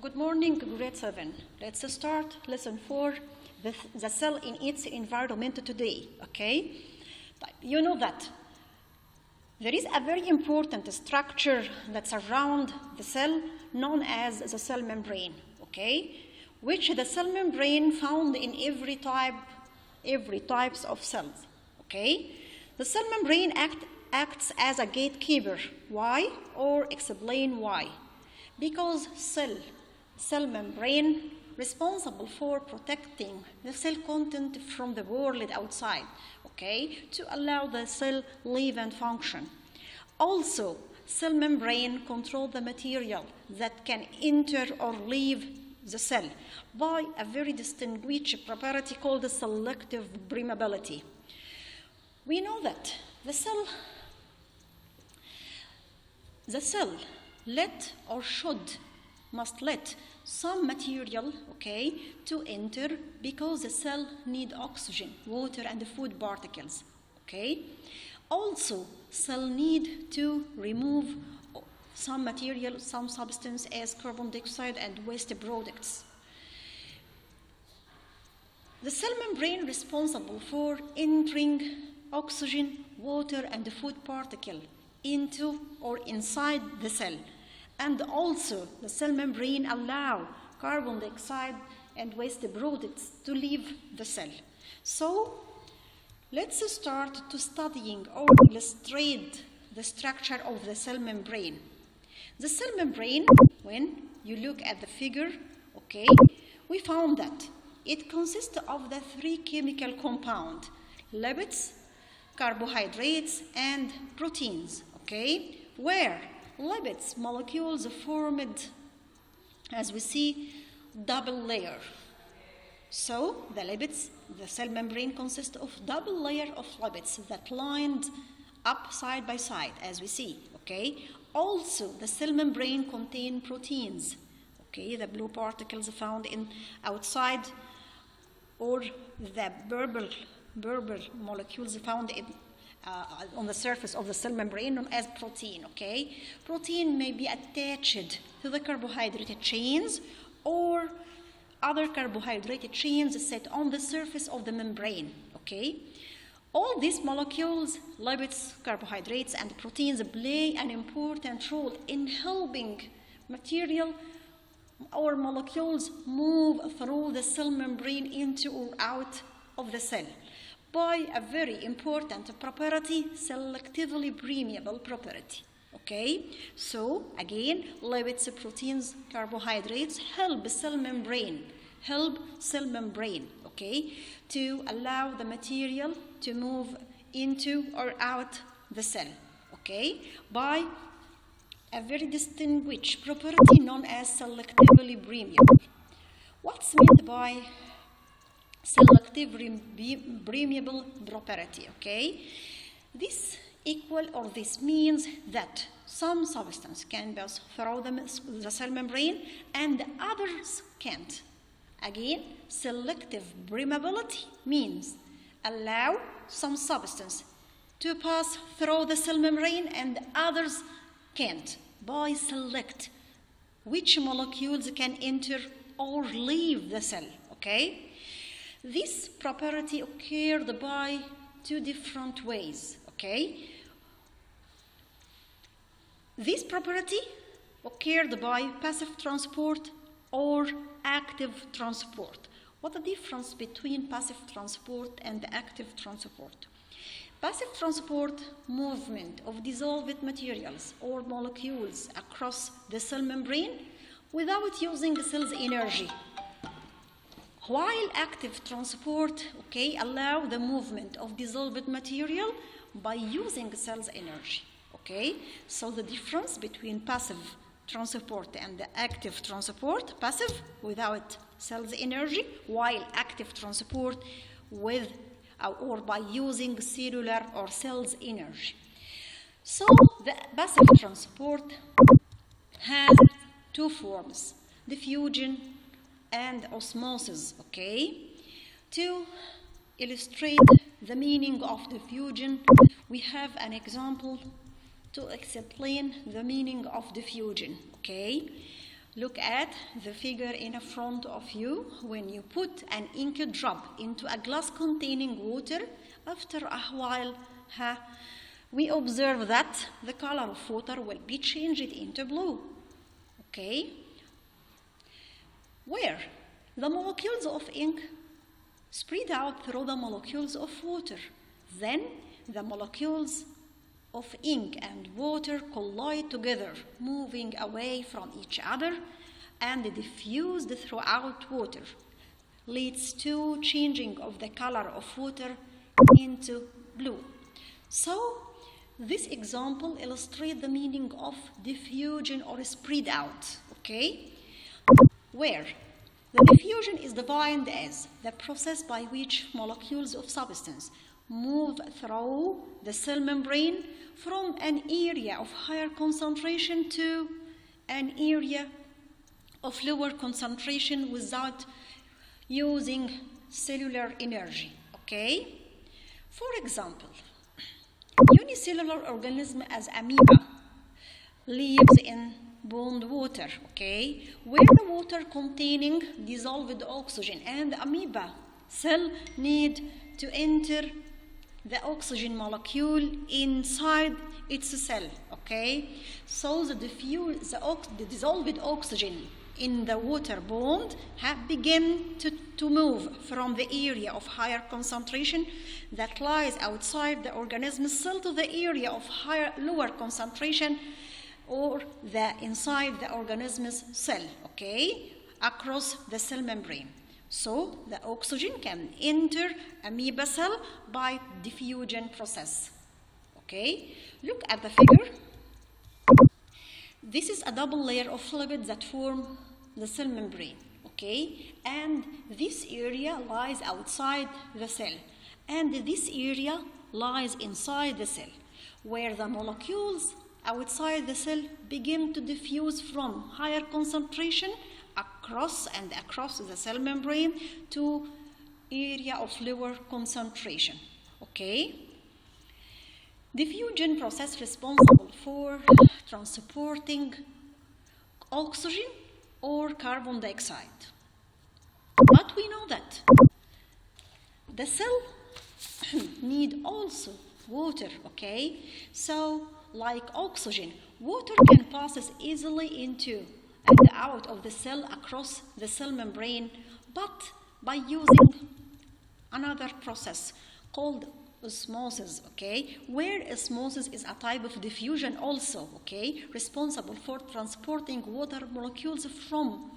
Good morning, grade 7. Let's start lesson 4 with the cell in its environment today, okay? You know that there is a very important structure that surrounds the cell known as the cell membrane, okay? Which the cell membrane found in every types of cells, okay? The cell membrane acts as a gatekeeper. Why? Or explain why. Because cell membrane responsible for protecting the cell content from the world outside, okay, to allow the cell live and function. Also, cell membrane control the material that can enter or leave the cell by a very distinguished property called the selective permeability. We know that the cell must let some material, okay, to enter because the cell need oxygen, water, and food particles, okay. Also, cell need to remove some material, some substance as carbon dioxide and waste products. The cell membrane responsible for entering oxygen, water, and food particle into or inside the cell. And also, the cell membrane allow carbon dioxide and waste products to leave the cell. So, let's start to studying or illustrate the structure of the cell membrane. The cell membrane, when you look at the figure, okay, we found that it consists of the three chemical compounds: lipids, carbohydrates, and proteins, okay, where lipids molecules formed, as we see, double layer. So the cell membrane consists of double layer of lipids that lined up side by side, as we see, okay. Also, the cell membrane contain proteins, okay, the blue particles found in outside, or the purple molecules found on the surface of the cell membrane known as protein, okay? Protein may be attached to the carbohydrate chains or other carbohydrate chains set on the surface of the membrane, okay? All these molecules, lipids, carbohydrates, and proteins play an important role in helping material or molecules move through the cell membrane into or out of the cell by a very important property, selectively permeable property, okay? So, again, lipids, proteins, carbohydrates help cell membrane, okay, to allow the material to move into or out the cell, okay, by a very distinguished property known as selectively permeable. What's meant by selective permeable property, okay? This means that some substance can pass through the cell membrane and others can't. Again, selective permeability means allow some substance to pass through the cell membrane and others can't, by select which molecules can enter or leave the cell, okay? This property occurred by two different ways, okay? This property occurred by passive transport or active transport. What's the difference between passive transport and active transport? Passive transport, movement of dissolved materials or molecules across the cell membrane without using the cell's energy. While active transport, okay, allow the movement of dissolved material by using the cell's energy, okay? So the difference between passive transport and the active transport: passive without cell's energy, while active transport with or by using cellular or cell's energy. So the passive transport has two forms: diffusion and osmosis, okay? To illustrate the meaning of diffusion, we have an example to explain the meaning of diffusion, okay? Look at the figure in front of you. When you put an ink drop into a glass containing water, after a while, we observe that the color of water will be changed into blue. Okay? Where? The molecules of ink spread out through the molecules of water. Then the molecules of ink and water collide together, moving away from each other and diffused throughout water, leads to changing of the color of water into blue. So, this example illustrates the meaning of diffusion or spread out, okay? Where the diffusion is defined as the process by which molecules of substance move through the cell membrane from an area of higher concentration to an area of lower concentration without using cellular energy, okay? For example, unicellular organism as amoeba lives in bond water, okay, where the water containing dissolved oxygen and amoeba cell need to enter the oxygen molecule inside its cell, okay? So the dissolved oxygen in the water bond begin to move from the area of higher concentration that lies outside the organism cell to the area of lower concentration or the inside the organism's cell, okay, across the cell membrane. So the oxygen can enter amoeba cell by diffusion process. Okay, look at the figure. This is a double layer of lipids that form the cell membrane. Okay, and this area lies outside the cell, and this area lies inside the cell, where the molecules outside the cell begin to diffuse from higher concentration across the cell membrane to area of lower concentration. Okay? Diffusion process responsible for transporting oxygen or carbon dioxide. But we know that the cell need also water, okay? So, like oxygen, water can pass easily into and out of the cell across the cell membrane, but by using another process called osmosis, okay, where osmosis is a type of diffusion also, okay, responsible for transporting water molecules from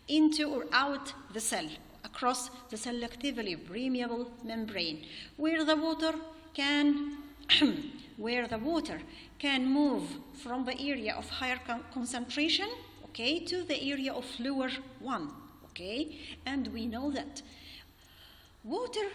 into or out the cell across the selectively permeable membrane, where the water can move from the area of higher concentration, okay, to the area of lower one, okay, and we know that water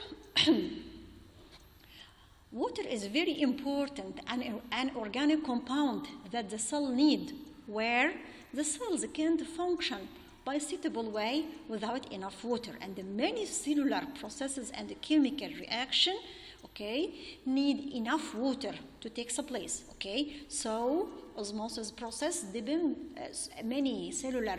is very important and an organic compound that the cell need, where the cells can't function by a suitable way without enough water, and many cellular processes and chemical reaction, okay, need enough water to take place, okay? So osmosis process many cellular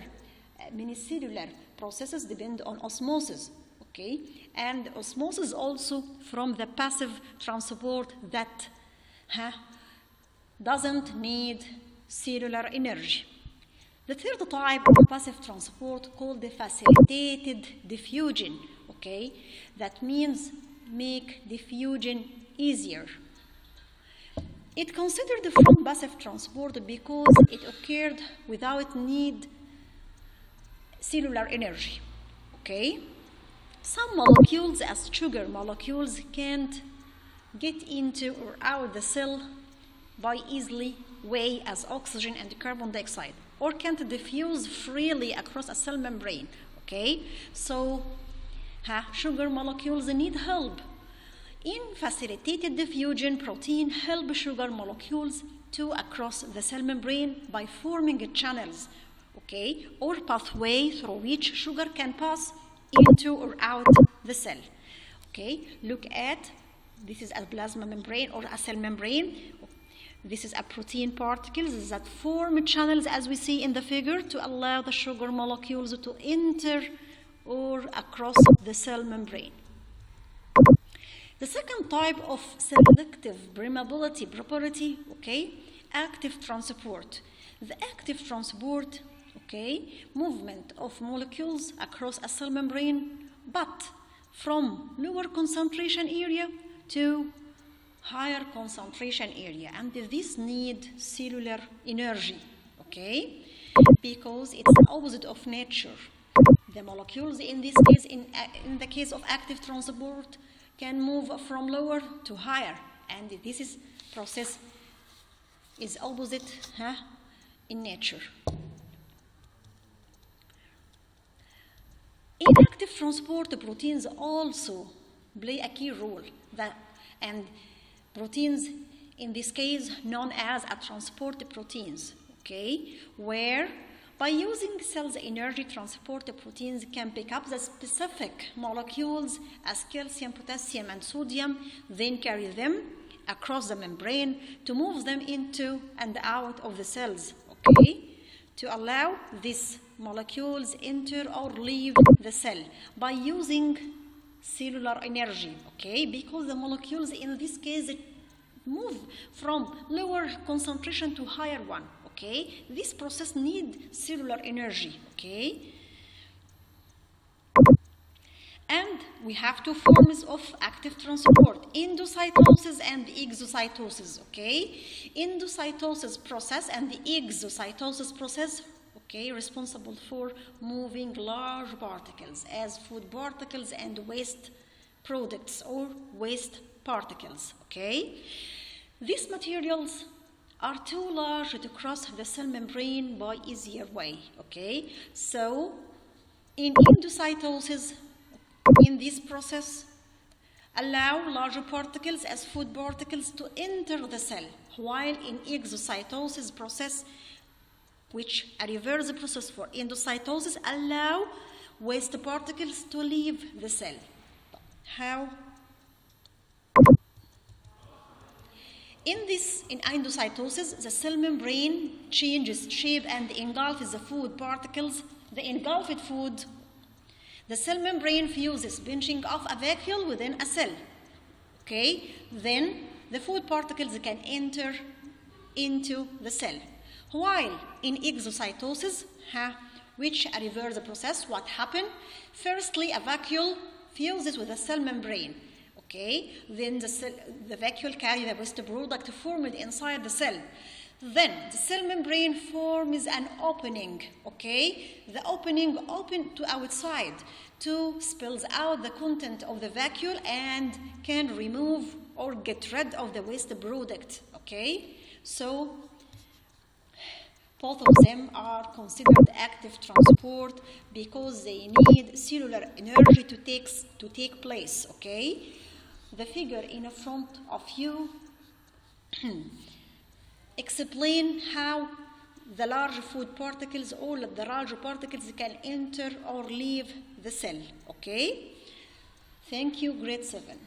processes depend on osmosis, okay? And osmosis also from the passive transport that doesn't need cellular energy. The third type of passive transport called the facilitated diffusion, okay? That means make diffusion easier. It considered from passive transport because it occurred without need cellular energy, okay? Some molecules, as sugar molecules, can't get into or out the cell by easily way as oxygen and carbon dioxide, or can't diffuse freely across a cell membrane, okay? So sugar molecules need help. In facilitated diffusion, protein help sugar molecules to across the cell membrane by forming channels, okay, or pathway through which sugar can pass into or out the cell. Okay, look at, this is a plasma membrane or a cell membrane. This is a protein particles that form channels, as we see in the figure, to allow the sugar molecules to enter or across the cell membrane. The second type of selective permeability property, okay, active transport. The active transport, okay, movement of molecules across a cell membrane, but from lower concentration area to higher concentration area, and this need cellular energy, okay, because it's the opposite of nature. The molecules in this case, in the case of active transport, can move from lower to higher, and this process is opposite in nature. In active transport, proteins also play a key role, and proteins in this case known as a transport proteins, okay, where by using cells energy, transport proteins can pick up the specific molecules as calcium, potassium, and sodium, then carry them across the membrane to move them into and out of the cells, okay, to allow these molecules enter or leave the cell by using cellular energy, okay, because the molecules in this case move from lower concentration to higher one. Okay, this process needs cellular energy, okay? And we have two forms of active transport, endocytosis and exocytosis, okay? Endocytosis process and the exocytosis process, okay, responsible for moving large particles as food particles and waste products or waste particles, okay? These materials are too large to cross the cell membrane by easier way, okay? So, in endocytosis, in this process, allow larger particles as food particles to enter the cell, while in exocytosis process, which a reverse process for endocytosis, allow waste particles to leave the cell. How? In endocytosis, the cell membrane changes shape and engulfs the food particles. The engulfed food, the cell membrane fuses, pinching off a vacuole within a cell. Okay, then the food particles can enter into the cell. While in exocytosis, which a reverse process, what happened? Firstly, a vacuole fuses with the cell membrane. Okay, then the vacuole carries the waste product formed inside the cell. Then the cell membrane forms an opening. Okay, the opening open to outside to spills out the content of the vacuole and can remove or get rid of the waste product. Okay, so both of them are considered active transport because they need cellular energy to take place. Okay. The figure in front of you explain how the large food particles, all of the large particles can enter or leave the cell. Okay? Thank you, grade 7.